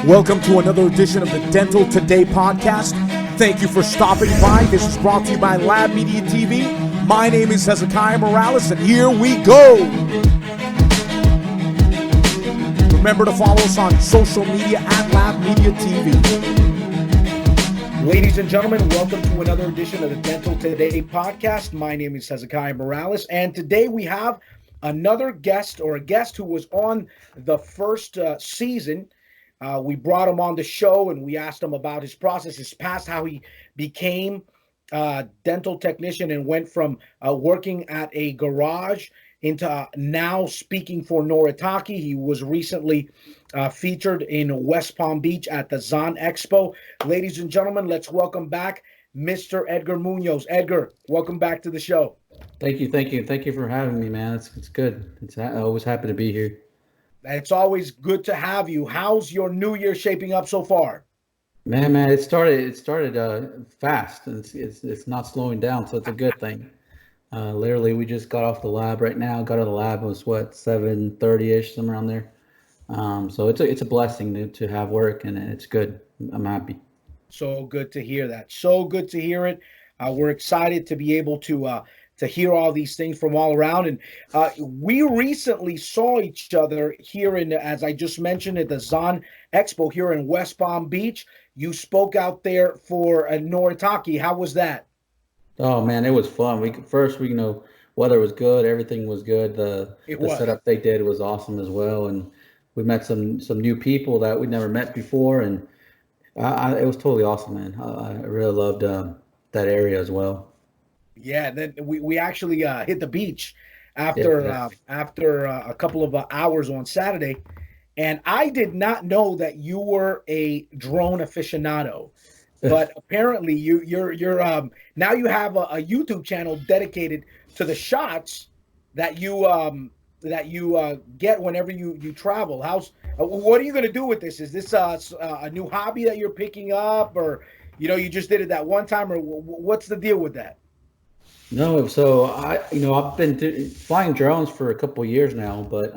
Welcome to another edition of the Dental Today podcast. Thank you for stopping by. This is brought to you by labmediatv. My name is Hezekiah Morales, and here we go. Remember to follow us on social media at labmediatv. Ladies and gentlemen, welcome to another edition of the Dental Today podcast. My name is Hezekiah Morales, and today we have another guest, or a guest who was on the first season. We brought him on the show and we asked him about his process, his past, how he became a dental technician and went from working at a garage into now speaking for Noritake. He was recently featured in West Palm Beach at the Zahn Expo. Ladies and gentlemen, let's welcome back Mr. Edgar Munoz. Edgar, welcome back to the show. Thank you for having me, man. It's good. I'm always happy to be here. It's always good to have you. How's your new year shaping up so far? Man, it started fast. It's not slowing down, so it's a good thing. Literally, we just got off the lab right now. Got out of the lab, it was 7:30ish, somewhere around there. So it's a blessing to have work, and it's good. I'm happy. So good to hear that. So good to hear it. We're excited to be able to hear all these things from all around. And we recently saw each other here as I just mentioned, at the Zahn Expo here in West Palm Beach. You spoke out there for Noritake. How was that? Oh man, it was fun. Weather was good. Everything was good. The setup they did was awesome as well. And we met some new people that we'd never met before. And it was totally awesome, man. I really loved that area as well. Yeah, then we actually hit the beach after a couple of hours on Saturday, and I did not know that you were a drone aficionado, but apparently you're now you have a YouTube channel dedicated to the shots that you get whenever you travel. What are you going to do with this? Is this a new hobby that you're picking up, or you just did it that one time, or what's the deal with that? No, so I've been flying drones for a couple of years now, but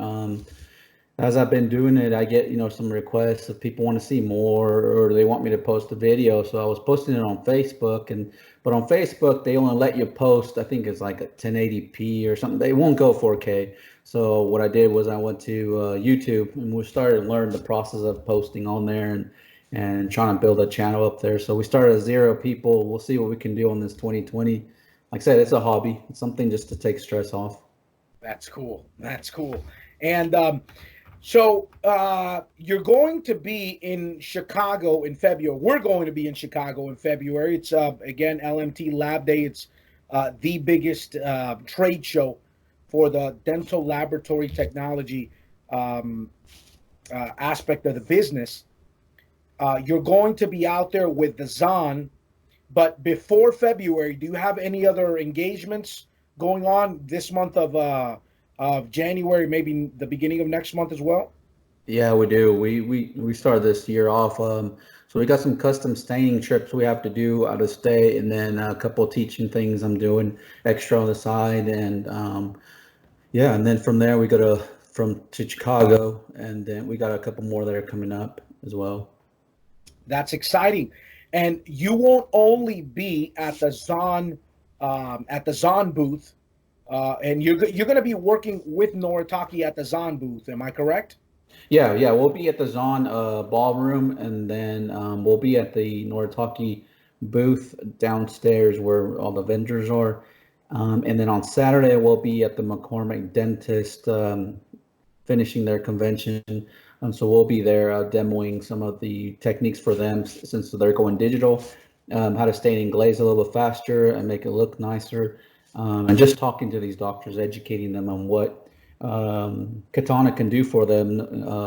as I've been doing it, I get some requests if people want to see more or they want me to post a video. So I was posting it on Facebook, but on Facebook they only let you post, I think it's like a 1080p or something. They won't go 4K. So what I did was I went to YouTube and we started to learn the process of posting on there and trying to build a channel up there. So we started at 0 people. We'll see what we can do on this 2020. Like I said, it's a hobby. It's something just to take stress off. That's cool. And so you're going to be in Chicago in February. We're going to be in Chicago in February. It's, again, LMT Lab Day. It's the biggest trade show for the dental laboratory technology aspect of the business. You're going to be out there with the Zahn. But before February, do you have any other engagements going on this month of January, maybe the beginning of next month as well? Yeah, we do. We started this year off. So we got some custom staining trips we have to do out of state, and then a couple of teaching things I'm doing extra on the side, and and then from there we go to Chicago, and then we got a couple more that are coming up as well. That's exciting. And you won't only be at the Zahn booth, and you're going to be working with Noritake at the Zahn booth. Am I correct? Yeah. We'll be at the Zahn ballroom, and then we'll be at the Noritake booth downstairs where all the vendors are. And then on Saturday we'll be at the McCormick Dentist finishing their convention. So we'll be there demoing some of the techniques for them since they're going digital, how to stain and glaze a little bit faster and make it look nicer, and just talking to these doctors, educating them on what Katana can do for them.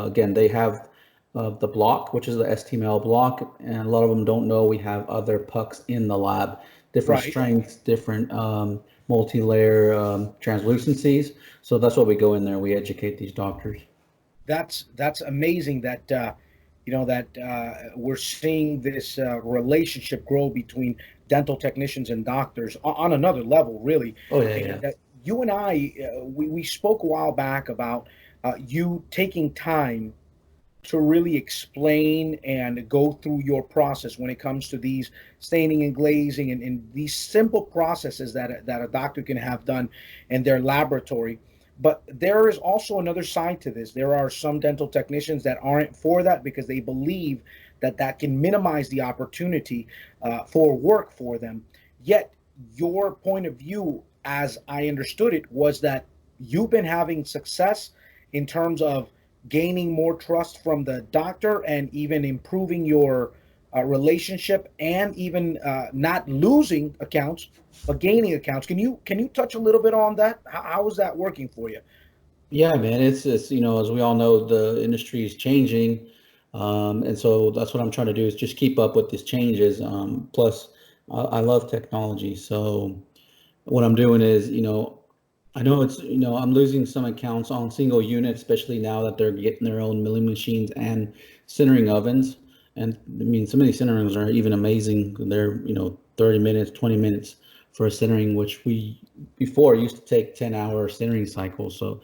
Again, they have the block, which is the STML block, and a lot of them don't know we have other pucks in the lab, different strengths, different multi-layer translucencies. So that's what we go in there. We educate these doctors. That's amazing that we're seeing this relationship grow between dental technicians and doctors on another level, really. Oh yeah. You and I we spoke a while back about you taking time to really explain and go through your process when it comes to these staining and glazing and these simple processes that a doctor can have done in their laboratory. But there is also another side to this. There are some dental technicians that aren't for that because they believe that that can minimize the opportunity for work for them. Yet your point of view, as I understood it, was that you've been having success in terms of gaining more trust from the doctor and even improving your relationship and even not losing accounts but gaining accounts. Can you touch a little bit on that? How is that working for you? Yeah, man, it's just, as we all know, the industry is changing. And so that's what I'm trying to do is just keep up with these changes. Plus, I love technology. So what I'm doing is, I know it's, I'm losing some accounts on single units, especially now that they're getting their own milling machines and sintering ovens. And I mean, some of these sinterings are even amazing. They're, 30 minutes, 20 minutes for a sintering, which we before used to take 10-hour sintering cycles. So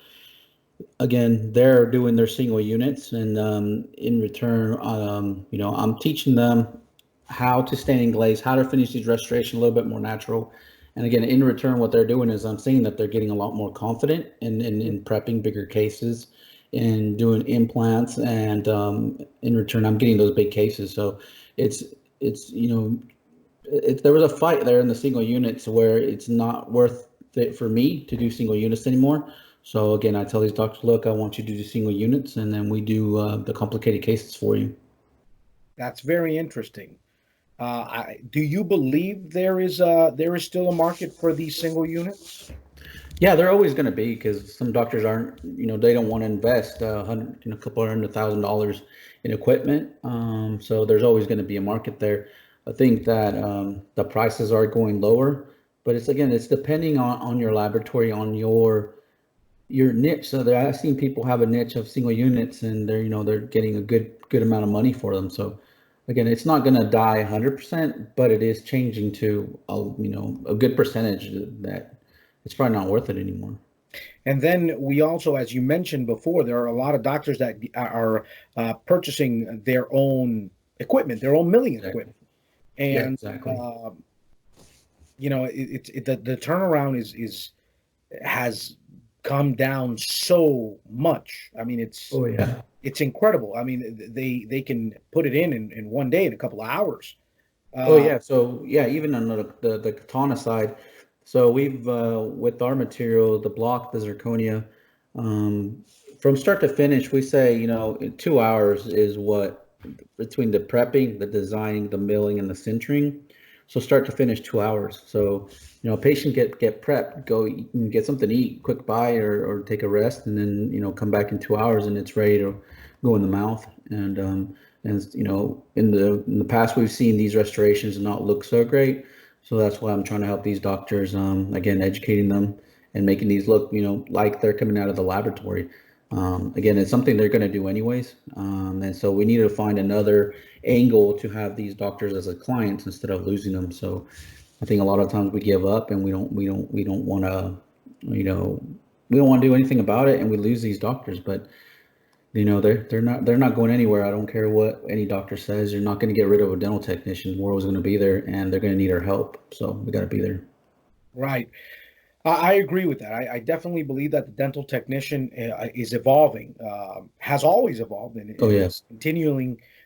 again, they're doing their single units, and in return, I'm teaching them how to stain and glaze, how to finish these restoration a little bit more natural. And again, in return, what they're doing is I'm seeing that they're getting a lot more confident in prepping bigger cases and doing implants. And in return, I'm getting those big cases. So it's it's there was a fight there in the single units where it's not worth it for me to do single units anymore. So again, I tell these doctors, look, I want you to do single units, and then we do the complicated cases for you. That's very interesting. Do you believe there is still a market for these single units? Yeah, they're always going to be because some doctors aren't, they don't want to invest a couple of $100,000 in equipment. So there's always going to be a market there. I think that the prices are going lower, but it's depending on your laboratory, on your niche. So I've seen people have a niche of single units, and they're getting a good amount of money for them. So again, it's not going to die 100%, but it is changing to a good percentage that it's probably not worth it anymore. And then we also, as you mentioned before, there are a lot of doctors that are purchasing their own equipment, their own milling Exactly. equipment, Yeah, and exactly. the turnaround is has come down so much. I mean, Oh yeah. it's incredible. I mean, they can put it in one day, in a couple of hours. Oh Uh, yeah. So yeah, even on the katana side, so we've with our material, the block, the zirconia, um, from start to finish, we say in 2 hours is what between the prepping, the designing, the milling, and the sintering. So start to finish 2 hours. So a patient get prepped, go eat and get something to eat, quick buy or take a rest, and then come back in 2 hours and it's ready to go in the mouth. And in the past we've seen these restorations not look so great. So that's why I'm trying to help these doctors, again, educating them and making these look, like they're coming out of the laboratory. Again, it's something they're going to do anyways. And so we need to find another angle to have these doctors as a clients instead of losing them. So I think a lot of times we give up and we don't want to, you know, we don't want to do anything about it, and we lose these doctors. But they're not going anywhere. I don't care what any doctor says. You're not going to get rid of a dental technician. We're always going to be there, and they're going to need our help. So we got to be there. right. I agree with that. I definitely believe that the dental technician is evolving, has always evolved, Oh and yeah. is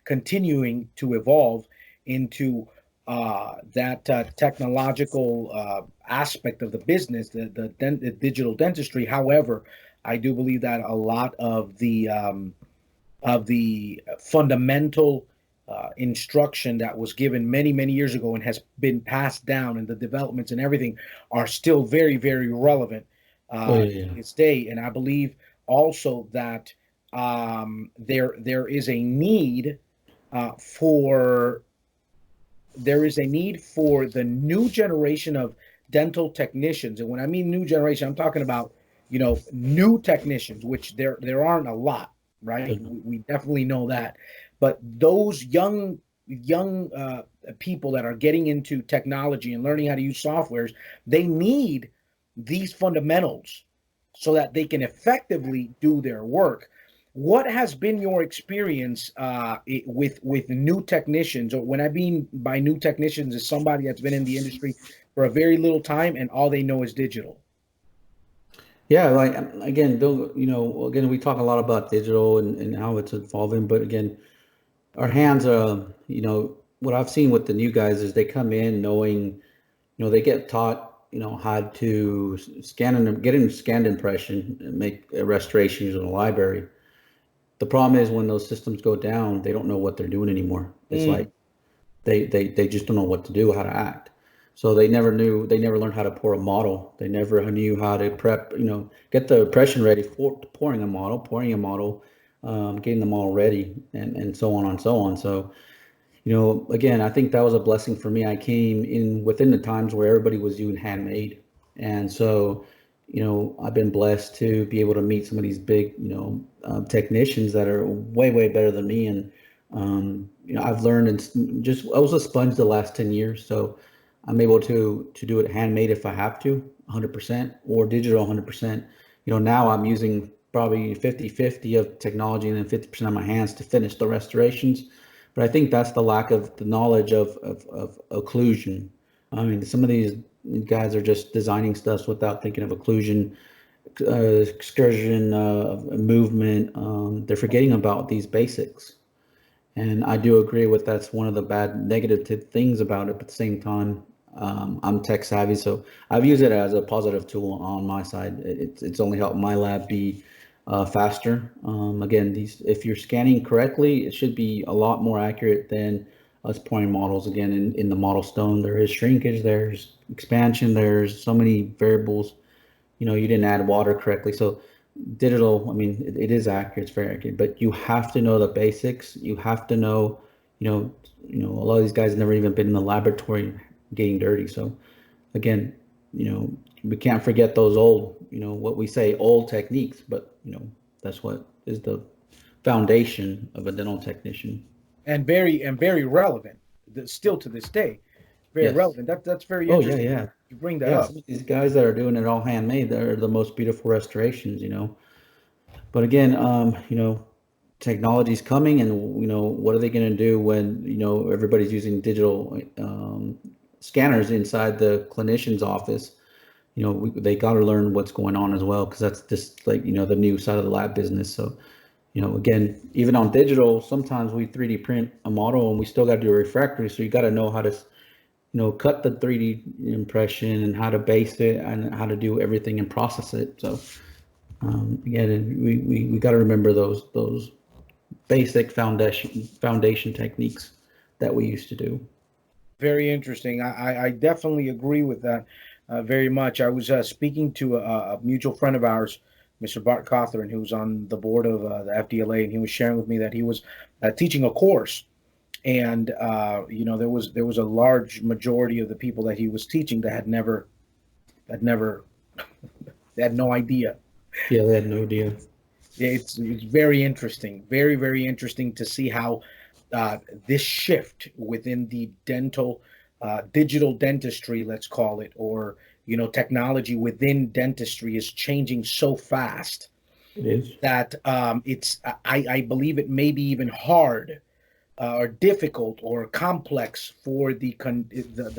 continuing to evolve into that technological aspect of the business, the digital dentistry. However, I do believe that a lot of the fundamental instruction that was given many, many years ago and has been passed down, and the developments and everything are still very, very relevant Oh yeah. to Yeah. this day. And I believe also that there is a need for the new generation of dental technicians. And when I mean new generation, I'm talking about new technicians, which there aren't a lot, right? We definitely know that, but those young people that are getting into technology and learning how to use softwares, they need these fundamentals so that they can effectively do their work. What has been your experience with new technicians? Or when I mean by new technicians, is somebody that's been in the industry for a very little time and all they know is digital. Yeah, like again, again, we talk a lot about digital and how it's evolving, but again, our hands are, what I've seen with the new guys is they come in knowing, they get taught, how to scan and get a scanned impression and make a restoration using a library. The problem is when those systems go down, they don't know what they're doing anymore. It's like Mm, they just don't know what to do, how to act. So they never learned how to pour a model. They never knew how to prep, get the impression ready for pouring a model, getting the model ready, and so on and so on. So, again, I think that was a blessing for me. I came in within the times where everybody was doing handmade. And so, I've been blessed to be able to meet some of these big, technicians that are way, way better than me. And, I've learned and just, I was a sponge the last 10 years. So I'm able to do it handmade if I have to, 100%, or digital 100%. Now I'm using probably 50-50 of technology and then 50% of my hands to finish the restorations. But I think that's the lack of the knowledge of occlusion. I mean, some of these guys are just designing stuff without thinking of occlusion, excursion, movement. They're forgetting about these basics. And I do agree with that's one of the bad negative things about it. But at the same time, I'm tech savvy, so I've used it as a positive tool on my side. It's only helped my lab be faster. Again, if you're scanning correctly, it should be a lot more accurate than us pouring models. Again, in the model stone, there is shrinkage, there's expansion, there's so many variables. You didn't add water correctly. So digital, I mean, it is accurate, it's very accurate, but you have to know the basics. You have to know, a lot of these guys never even been in the laboratory getting dirty. So again, we can't forget those old, what we say old techniques, but that's what is the foundation of a dental technician. and very relevant, still to this day, very Yes. relevant. That's very Oh yeah, interesting. yeah. You bring that Yeah, up. some of these guys that are doing it all handmade, they're the most beautiful restorations. But again, technology's coming, and what are they going to do when everybody's using digital scanners inside the clinician's office? They got to learn what's going on as well, because that's just like the new side of the lab business. So again, even on digital, sometimes we 3D print a model and we still got to do a refractory. So you got to know how to cut the 3D impression and how to base it and how to do everything and process it. So again, we got to remember those basic foundation techniques that we used to do. Very interesting. I definitely agree with that very much. I was speaking to a mutual friend of ours, Mr. Bart Cawthorn, who's on the board of the FDLA, and he was sharing with me that he was teaching a course, and there was a large majority of the people that he was teaching that had never they had no idea. Yeah, they had no idea. Yeah, it's very interesting, very very interesting to see how this shift within the digital dentistry, let's call it, or technology within dentistry is changing so fast It is. that I believe it may be even hard or difficult or complex for the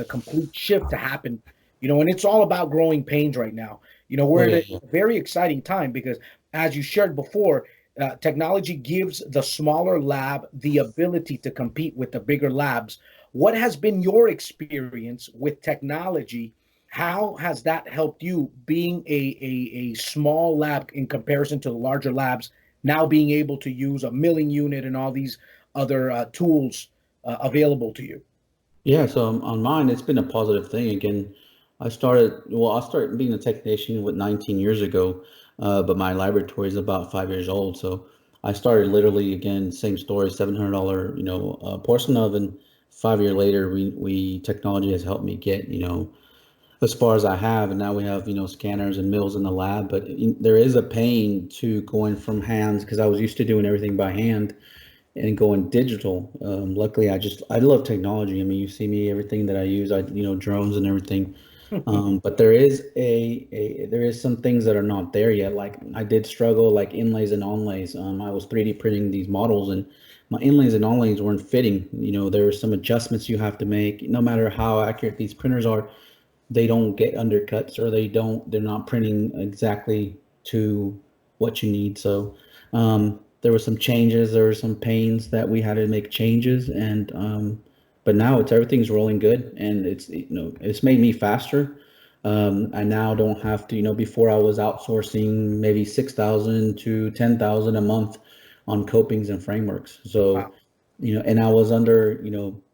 complete shift to happen. And it's all about growing pains right now. Oh We're at yeah, a yeah. very exciting time because, as you shared before, technology gives the smaller lab the ability to compete with the bigger labs. What has been your experience with technology? How has that helped you being a small lab in comparison to the larger labs, now being able to use a milling unit and all these other tools available to you? Yeah, so on mine, it's been a positive thing. Again, I started being a technician with 19 years ago, but my laboratory is about 5 years old. So I started literally, again, same story, $700, porcelain oven. 5 year later, we technology has helped me get, as far as I have, and now we have, scanners and mills in the lab. But there is a pain to going from hands, because I was used to doing everything by hand and going digital. Luckily, I love technology. I mean, you see me, everything that I use, drones and everything. But there is there is some things that are not there yet. Like I did struggle like inlays and onlays. I was 3D printing these models and my inlays and onlays weren't fitting. There were some adjustments you have to make. No matter how accurate these printers are, they don't get undercuts or they're not printing exactly to what you need. So there were some changes, there were some pains that we had to make changes, and but now everything's rolling good, and it's made me faster. I now don't have to, before I was outsourcing maybe 6,000 to 10,000 a month on copings and frameworks. So, Wow. and I was under,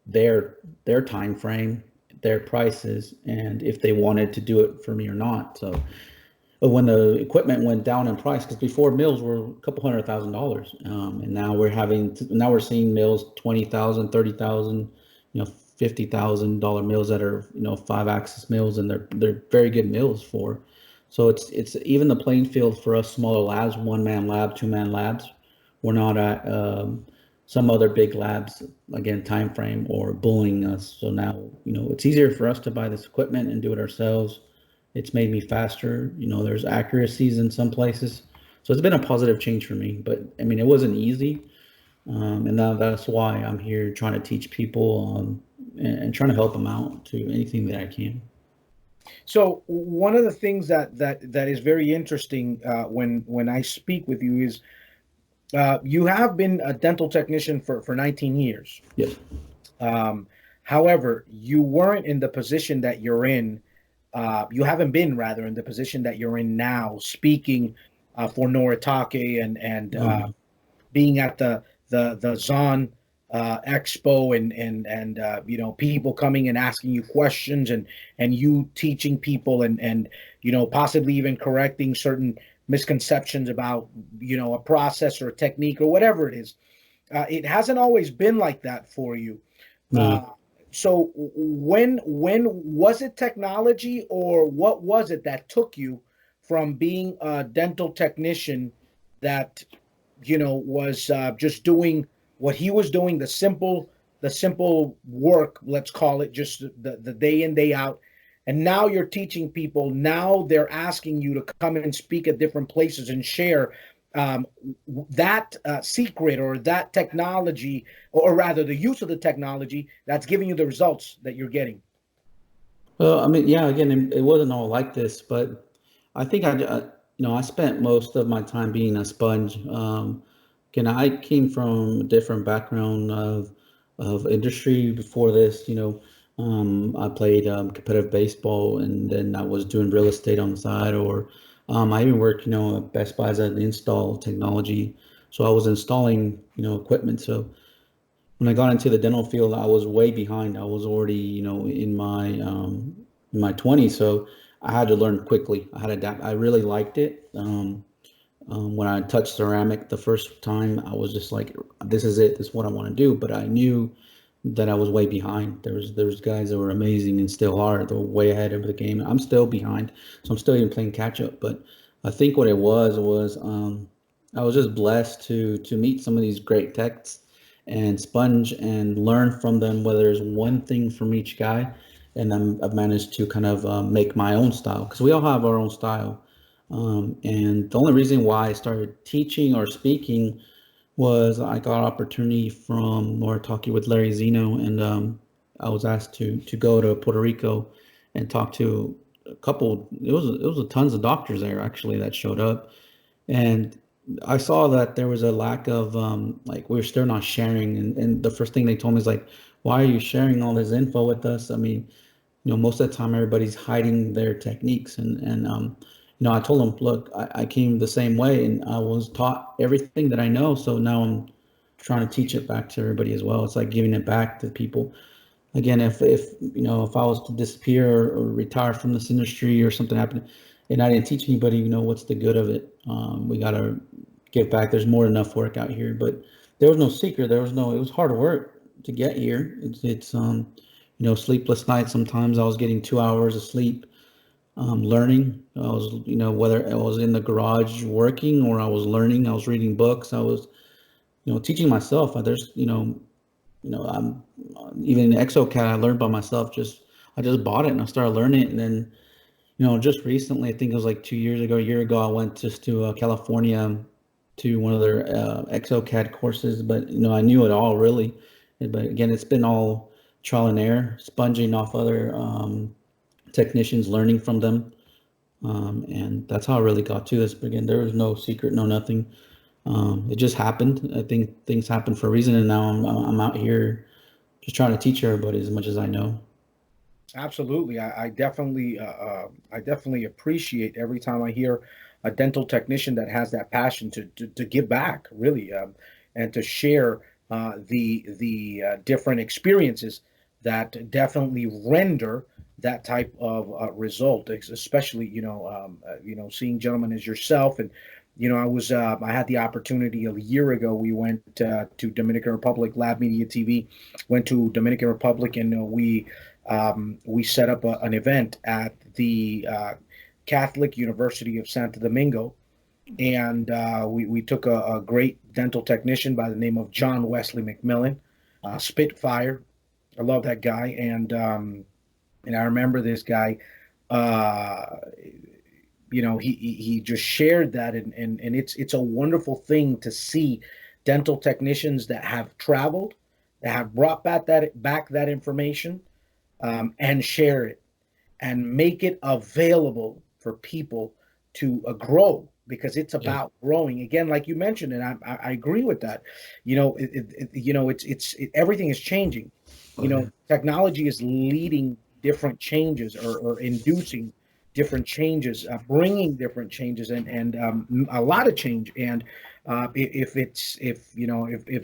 their time frame, their prices, and if they wanted to do it for me or not. So, but when the equipment went down in price, because before mills were a couple $100,000, and now we're seeing mills 20,000, 30,000, $50,000 mills that are 5-axis mills, and they're very good mills for. So it's even the playing field for us smaller labs, 1-man lab, 2-man labs. We're not at some other big labs again time frame or bullying us. So now it's easier for us to buy this equipment and do it ourselves. It's made me faster. There's accuracies in some places. So it's been a positive change for me. But I mean, it wasn't easy. And now that's why I'm here trying to teach people and trying to help them out to anything that I can. So one of the things that is very interesting when I speak with you is you have been a dental technician for 19 years. Yes. However, you weren't in the position that you're in. You haven't been rather in the position that you're in now, speaking for Noritake and being at the Zon Expo and people coming and asking you questions and you teaching people and possibly even correcting certain misconceptions about a process or a technique or whatever it is. It hasn't always been like that for you. No. So when was it technology or what was it that took you from being a dental technician that was just doing what he was doing, the simple work, let's call it, just the day in day out, and now you're teaching people. Now they're asking you to come in and speak at different places and share that secret or that technology, or rather the use of the technology that's giving you the results that you're getting. Well, I mean, yeah, again, it wasn't all like this, but I think I spent most of my time being a sponge. Again, I came from a different background of industry before this. I played competitive baseball, and then I was doing real estate on the side, or I even worked, at Best Buy as an install technology. So I was installing, equipment. So when I got into the dental field, I was way behind. I was already, in my 20s. So I had to learn quickly. I had to adapt. I really liked it. When I touched ceramic the first time, I was just like, this is it. This is what I want to do. But I knew that I was way behind. There's guys that were amazing and still are. They're way ahead of the game. I'm still behind, so I'm still even playing catch up. But I think what it was I was just blessed to meet some of these great techs and sponge and learn from them. Whether there's one thing from each guy, and I've managed to kind of make my own style, because we all have our own style. And the only reason why I started teaching or speaking was I got an opportunity from Noritake with Larry Zeno, and I was asked to go to Puerto Rico and talk to a couple. It was a tons of doctors there actually that showed up, and I saw that there was a lack of like we were still not sharing, and the first thing they told me is like, why are you sharing all this info with us? I mean, most of the time everybody's hiding their techniques, and I told them, look, I came the same way and I was taught everything that I know. So now I'm trying to teach it back to everybody as well. It's like giving it back to people. Again, if I was to disappear or retire from this industry or something happened and I didn't teach anybody, what's the good of it? We got to give back. There's more than enough work out here, but there was no secret. It was hard work to get here. It's sleepless nights. Sometimes I was getting 2 hours of sleep. Learning. I was, whether I was in the garage working or I was learning, I was reading books, I was, teaching myself. There's, I'm even in ExoCAD, I learned by myself. Just I just bought it and I started learning it. And then, just recently, I think it was like 2 years ago, a year ago, I went just to California to one of their ExoCAD courses. But, I knew it all really. But again, it's been all trial and error, sponging off other technicians, learning from them. And that's how I really got to this. But again, there was no secret, no nothing. It just happened. I think things happen for a reason, and now I'm out here just trying to teach everybody as much as I know. Absolutely. I definitely appreciate every time I hear a dental technician that has that passion to give back, really, and to share the different experiences that definitely render that type of result, especially seeing gentlemen as yourself. And I had the opportunity a year ago. We went to Dominican Republic. Lab Media TV went to Dominican Republic, and we set up an event at the Catholic University of Santo Domingo, and we took a great dental technician by the name of John Wesley McMillan, Spitfire. I love that guy, and I remember this guy. He just shared that, and it's a wonderful thing to see dental technicians that have traveled, that have brought back that information, and share it and make it available for people to grow, because it's about growing again, like you mentioned, and I agree with that. Everything is changing. Technology is leading different changes, or inducing different changes, bringing different changes, and a lot of change. And if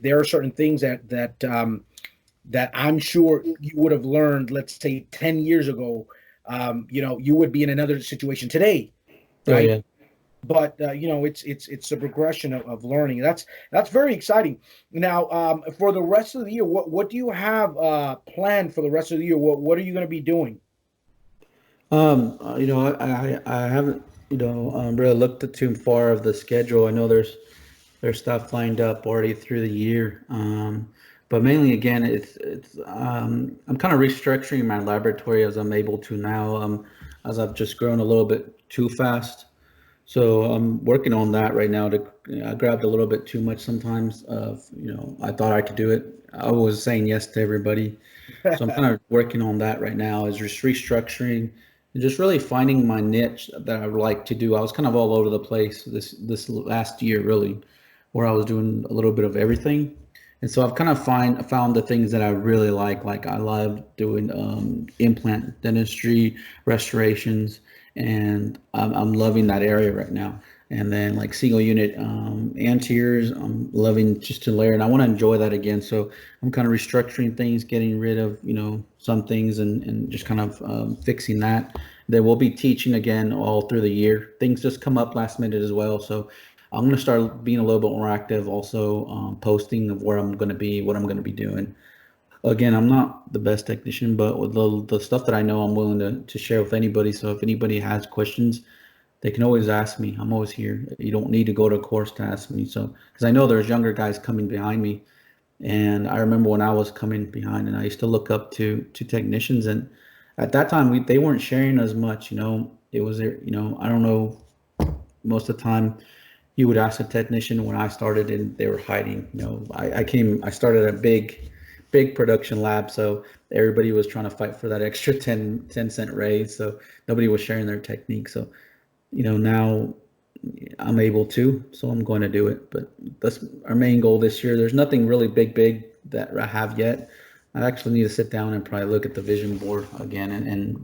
there are certain things that I'm sure you would have learned, let's say 10 years ago, you would be in another situation today, right? Oh, yeah. But it's a progression of learning. That's very exciting. Now, for the rest of the year, what do you have planned for the rest of the year? What are you going to be doing? I haven't, really looked at too far of the schedule. I know there's stuff lined up already through the year. But mainly, again, I'm kind of restructuring my laboratory as I'm able to now, as I've just grown a little bit too fast. So I'm working on that right now. I grabbed a little bit too much sometimes. I thought I could do it. I was saying yes to everybody. So I'm kind of working on that right now, is just restructuring and just really finding my niche that I would like to do. I was kind of all over the place this last year, really, where I was doing a little bit of everything. And so I've kind of found the things that I really like. Like, I love doing implant dentistry, restorations, and I'm loving that area right now. And then, like, single unit anteriors, I'm loving just to layer, and I want to enjoy that again. So I'm kind of restructuring things, getting rid of some things, and just kind of fixing that. Then we'll be teaching again all through the year. Things just come up last minute as well. So I'm going to start being a little bit more active, also posting of where I'm going to be, what I'm going to be doing. Again, I'm not the best technician, but with the stuff that I know, I'm willing to share with anybody. So if anybody has questions, they can always ask me. I'm always here. You don't need to go to a course to ask me. So, because I know there's younger guys coming behind me, and I remember when I was coming behind, and I used to look up to technicians, and at that time they weren't sharing as much. It was I don't know, most of the time you would ask a technician when I started, and they were hiding. I started a big production lab, so everybody was trying to fight for that extra 10 cent raise. So nobody was sharing their technique. So, now I'm able to, so I'm going to do it. But that's our main goal this year. There's nothing really big that I have yet. I actually need to sit down and probably look at the vision board again, and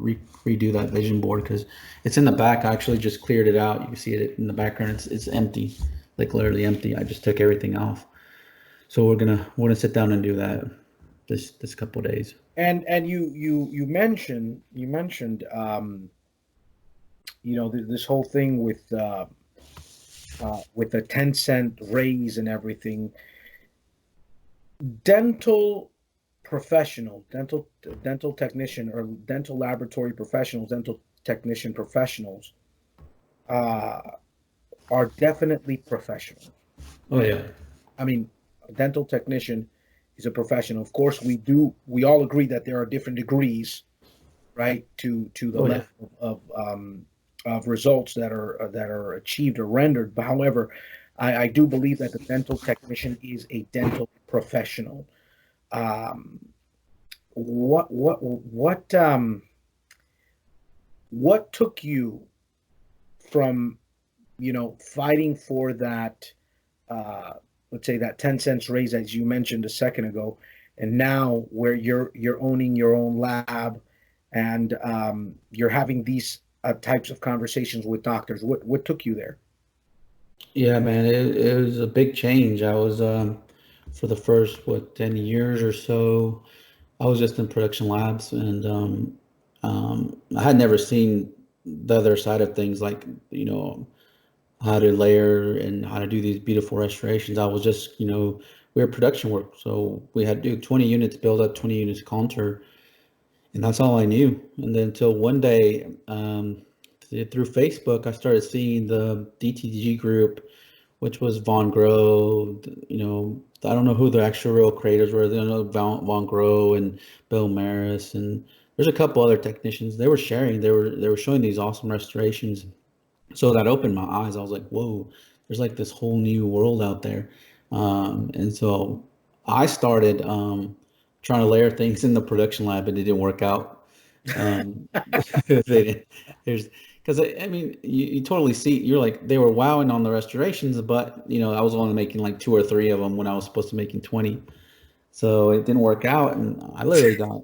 redo that vision board, because it's in the back. I actually just cleared it out. You can see it in the background. It's empty, like literally empty. I just took everything off. So we're gonna sit down and do that this couple of days. And you mentioned this whole thing with the 10-cent raise and everything. Dental technician, or dental laboratory professionals, dental technician professionals are definitely professionals. Oh, yeah. I mean, a dental technician is a professional. Of course, we all agree that there are different degrees, right, to the Oh yeah. level of results that are achieved or rendered. But however, I do believe that the dental technician is a dental professional. Um, what took you from, fighting for that, uh, let's say that 10 cents raise, as you mentioned a second ago, and now where you're owning your own lab, and you're having these types of conversations with doctors? What took you there? Yeah, man, it was a big change. I was for the first what 10 years or so, I was just in production labs, and I had never seen the other side of things, like how to layer and how to do these beautiful restorations. I was just we were production work, so we had to do 20 units build up, 20 units counter, and that's all I knew. And then until one day, through Facebook, I started seeing the DTG group, which was Von Groh. I don't know who the actual real creators were. I know Von Groh and Bill Maris, and there's a couple other technicians. They were sharing. They were showing these awesome restorations. So that opened my eyes. I was like, whoa, there's like this whole new world out there. And so I started trying to layer things in the production lab, but it didn't work out. They didn't, there's because I mean, you totally see, you're like, they were wowing on the restorations, but I was only making like two or three of them when I was supposed to be making 20. So it didn't work out, and I literally got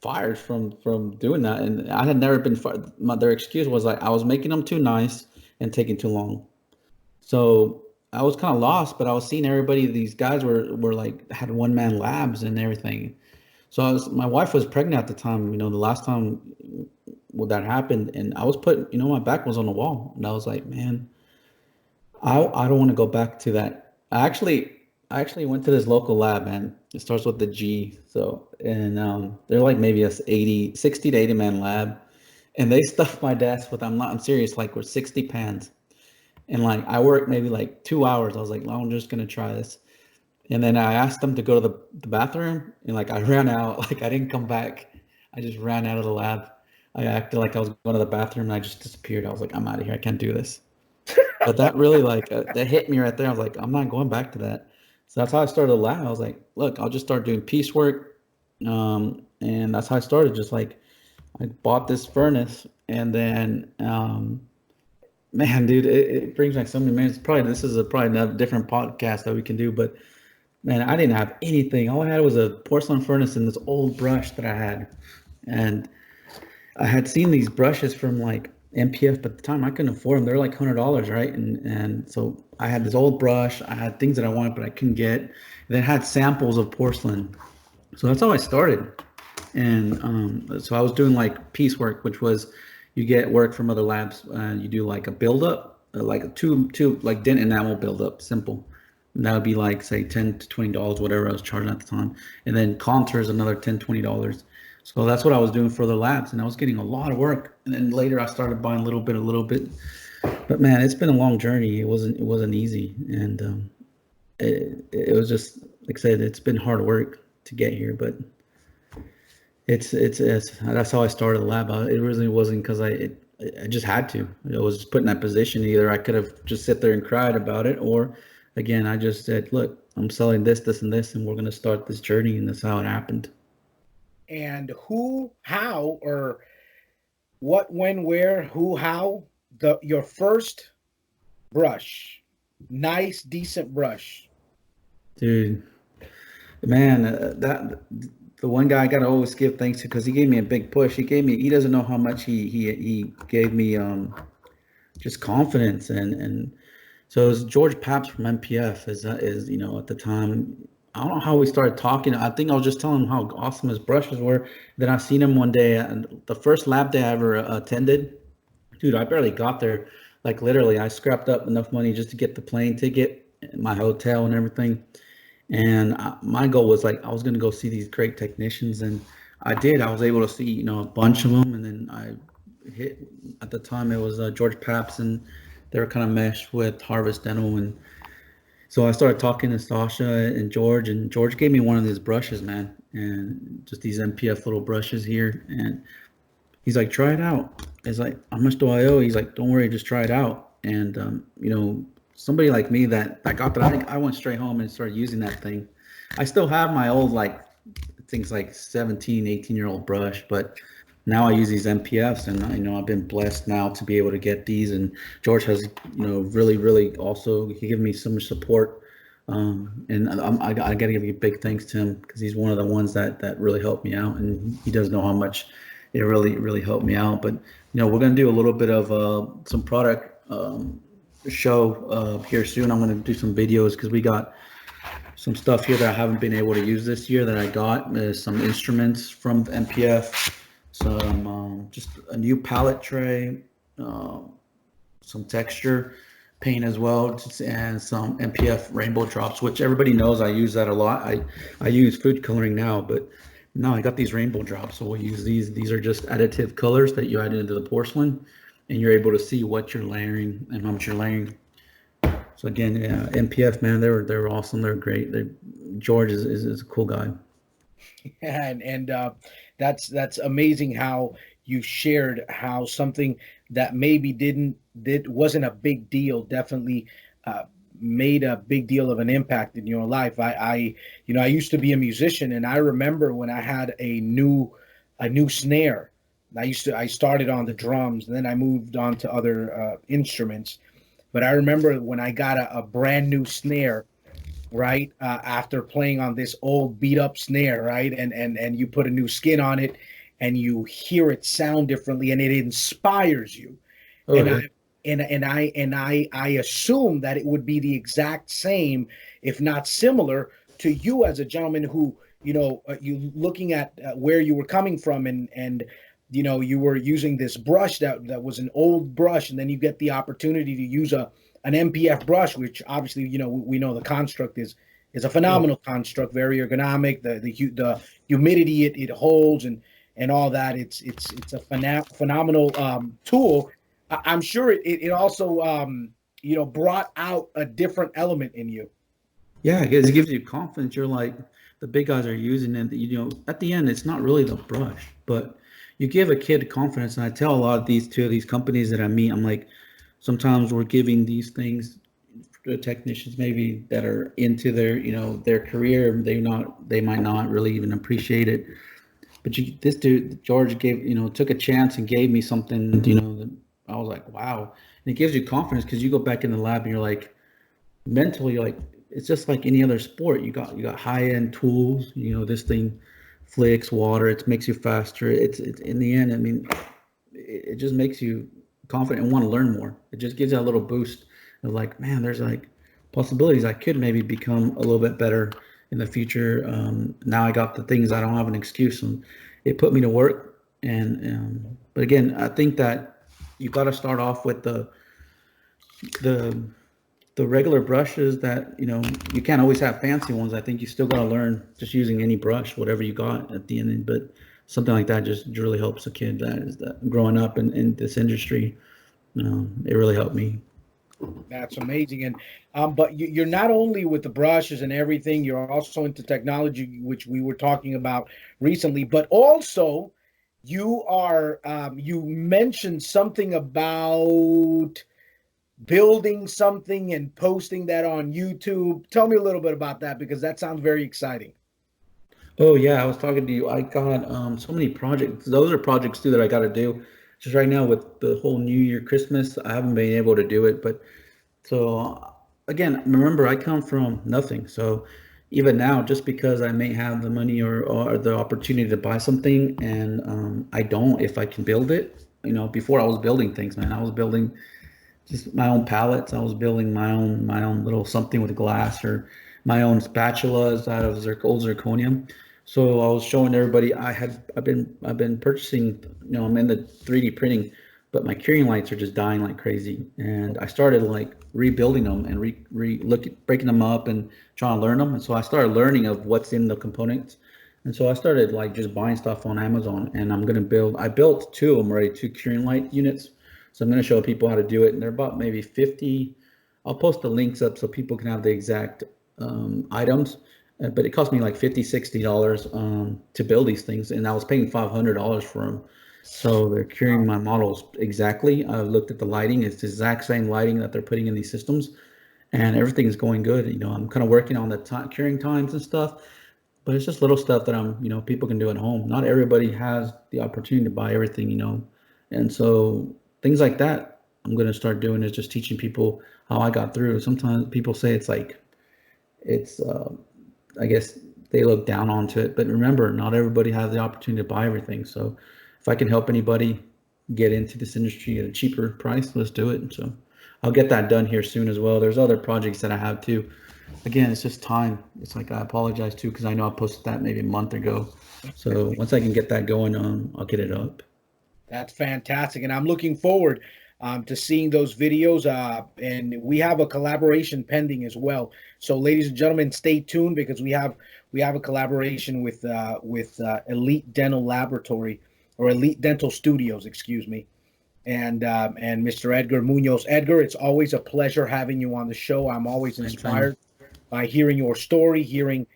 fired from doing that. And I had never been fired. Their excuse was like I was making them too nice and taking too long. So I was kind of lost, but I was seeing everybody. These guys were like had one man labs and everything. So my wife was pregnant at the time. The last time that happened, and I was put. My back was on the wall, and I was like, man, I don't want to go back to that. I actually went to this local lab, man. It starts with the G. So, and they're like maybe a 60 to 80 man lab, and they stuffed my desk with, I'm serious, like with 60 pans. And like I worked maybe like 2 hours. I was like, well, I'm just gonna try this. And then I asked them to go to the bathroom, and like I ran out. Like I didn't come back. I just ran out of the lab. I acted like I was going to the bathroom, and I just disappeared. I was like, I'm out of here. I can't do this. But that really like that hit me right there. I was like, I'm not going back to that. So that's how I started the lab. I was like, look, I'll just start doing piecework, and that's how I started. Just like I bought this furnace, and then man, dude, it brings back so many memories. This is probably another different podcast that we can do, but man, I didn't have anything. All I had was a porcelain furnace and this old brush that I had, and I had seen these brushes from like MPF, but at the time I couldn't afford them. They're like $100, right? And so I had this old brush. I had things that I wanted, but I couldn't get. And then had samples of porcelain. So that's how I started. And so I was doing like piecework, which was you get work from other labs. You do like a buildup, like a two like dent enamel buildup, simple. And that would be like say $10 to $20, whatever I was charging at the time. And then contours another $10 to $20. So that's what I was doing for the labs, and I was getting a lot of work. And then later I started buying a little bit. But man, it's been a long journey. It wasn't easy, and it was just like I said, it's been hard work to get here. But it's that's how I started the lab. It really wasn't because I just had to. I was just put in that position. Either I could have just sit there and cried about it, or again, I just said, look, I'm selling this, this, and this, and we're going to start this journey, and that's how it happened. And who, how, or what, when, where, who, how, your first brush, nice, decent brush. Dude, man, that the one guy I gotta always give thanks to because he gave me a big push. He doesn't know how much he gave me just confidence, and so it was George Paps from MPF is at the time. I don't know how we started talking. I think I was just telling him how awesome his brushes were. Then I seen him one day, and the first lab day I ever attended. Dude, I barely got there. Like literally, I scrapped up enough money just to get the plane ticket, my hotel, and everything. And my goal was like I was gonna go see these great technicians, and I did. I was able to see a bunch of them, and then I hit at the time it was George Paps, and they were kind of meshed with Harvest Dental, and so I started talking to Sasha and George gave me one of these brushes, man. and just these MPF little brushes here. And he's like, try it out. It's like, how much do I owe? He's like, don't worry, just try it out. And, you know, somebody like me that got that, I think I went straight home and started using that thing. I still have my old, like, things like 17, 18-year-old brush, but now I use these MPFs, and you know, I've been blessed now to be able to get these. And George has, you know, really also, he gave me so much support. And I got to give a big thanks to him, because he's one of the ones that really helped me out, and he does know how much it really helped me out. But you know, we're gonna do a little bit of some product show here soon. I'm gonna do some videos, because we got some stuff here that I haven't been able to use this year that I got. There's some instruments from MPF, some just a new palette tray, some texture paint as well, and some MPF rainbow drops, which everybody knows I use that a lot. I use food coloring now, but no, I got these rainbow drops, so we'll use these. These are just additive colors that you add into the porcelain, and you're able to see what you're layering and how much you're layering. So again, yeah, MPF, man, they're awesome. They're great. George is a cool guy. Yeah, and that's amazing how you shared how something that maybe wasn't a big deal definitely made a big deal of an impact in your life. I used to be a musician, and I remember when I had a new snare. I started on the drums, and then I moved on to other instruments. But I remember when I got a brand new snare, right? After playing on this old beat up snare, right? And you put a new skin on it, and you hear it sound differently, and it inspires you. Oh, And I assume that it would be the exact same, if not similar, to you as a gentleman who, you know, you looking at where you were coming from, and you know, you were using this brush that was an old brush, and then you get the opportunity to use an MPF brush, which obviously, you know, we know the construct is a phenomenal construct, very ergonomic. The humidity it holds and all that. It's a phenomenal tool. I'm sure it also you know, brought out a different element in you. Yeah, because it gives you confidence. You're like, the big guys are using it. You know, at the end, it's not really the brush, but you give a kid confidence. And I tell a lot of these companies that I meet, I'm like, sometimes we're giving these things to technicians maybe that are into their, you know, their career. They might not really even appreciate it. But this dude, George, took a chance and gave me something, you know, that I was like, wow. And it gives you confidence, because you go back in the lab and you're like, mentally, like, it's just like any other sport. You got high-end tools. You know, this thing flicks water. It makes you faster. It's in the end, I mean, it just makes you confident and want to learn more. It just gives you a little boost of like, man, there's like possibilities. I could maybe become a little bit better in the future. Now I got the things. I don't have an excuse, and it put me to work. And but again, I think that you got to start off with the regular brushes that, you know, you can't always have fancy ones. I think you still got to learn just using any brush, whatever you got at the end. But something like that just really helps a kid that growing up in this industry. It really helped me. That's amazing. And but you're not only with the brushes and everything, you're also into technology, which we were talking about recently, but also you are you mentioned something about building something and posting that on YouTube. Tell me a little bit about that, because that sounds very exciting. Oh yeah, I was talking to you. I got so many projects. Those are projects too that I got to do. Just right now with the whole New Year, Christmas, I haven't been able to do it. But so again, remember, I come from nothing. So even now, just because I may have the money or the opportunity to buy something, and I don't, if I can build it, you know, before I was building things, man, I was building just my own palettes. I was building my own little something with glass, or my own spatulas out of old zirconium. So I was showing everybody I've been purchasing, you know, I'm in the 3D printing, but my curing lights are just dying like crazy. And I started like rebuilding them and breaking them up and trying to learn them. And so I started learning of what's in the components. And so I started like just buying stuff on Amazon, and I built two of them already, two curing light units. So I'm going to show people how to do it. And they're about maybe 50. I'll post the links up so people can have the exact items. but it cost me like $50-$60 to build these things, and I was paying $500 for them. So they're curing my models exactly. I looked at the lighting; it's the exact same lighting that they're putting in these systems, and everything's going good. I'm kind of working on the curing times and stuff, but it's just little stuff that people can do at home. Not everybody has the opportunity to buy everything, and so things like that I'm going to start doing is just teaching people how I got through. Sometimes people say it's I guess they look down onto it, but remember, not everybody has the opportunity to buy everything. So if I can help anybody get into this industry at a cheaper price, let's do it. So I'll get that done here soon as well. There's other projects that I have too. Again, it's just time. It's like, I apologize too, because I know I posted that maybe a month ago. So once I can get that going, I'll get it up. That's fantastic, and I'm looking forward to seeing those videos. And we have a collaboration pending as well. So, ladies and gentlemen, stay tuned, because we have a collaboration with Elite Dental Laboratory, or Elite Dental Studios, excuse me, and Mr. Edgar Munoz. Edgar, it's always a pleasure having you on the show. I'm always inspired by hearing your story, hearing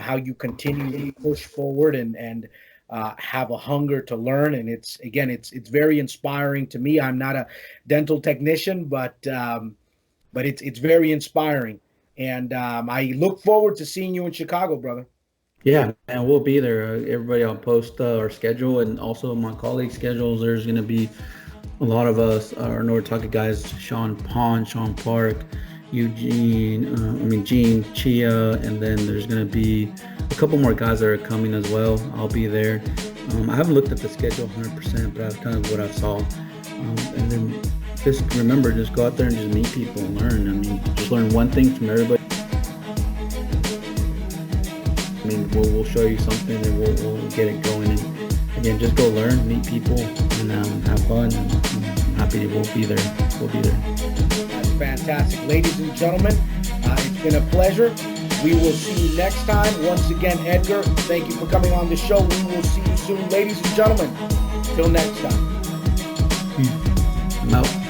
how you continue to push forward and have a hunger to learn. And it's very inspiring to me. I'm not a dental technician, but it's very inspiring. And I look forward to seeing you in Chicago, brother. Yeah, and we'll be there. Everybody, I'll post our schedule, and also my colleagues' schedules. There's going to be a lot of us, our Nortucket guys, Sean Pond, Sean Park, Gene, Chia, and then there's going to be a couple more guys that are coming as well. I'll be there. I haven't looked at the schedule 100%, but that's kind of what I saw. And then just remember, just go out there and just meet people and learn. Just learn one thing from everybody. We'll show you something, and we'll get it going. And again, just go learn, meet people, and have fun. I'm happy we'll be there. That's fantastic. Ladies and gentlemen, it's been a pleasure. We will see you next time. Once again, Edgar, thank you for coming on the show. We will see you soon. Ladies and gentlemen, till next time. I'm out.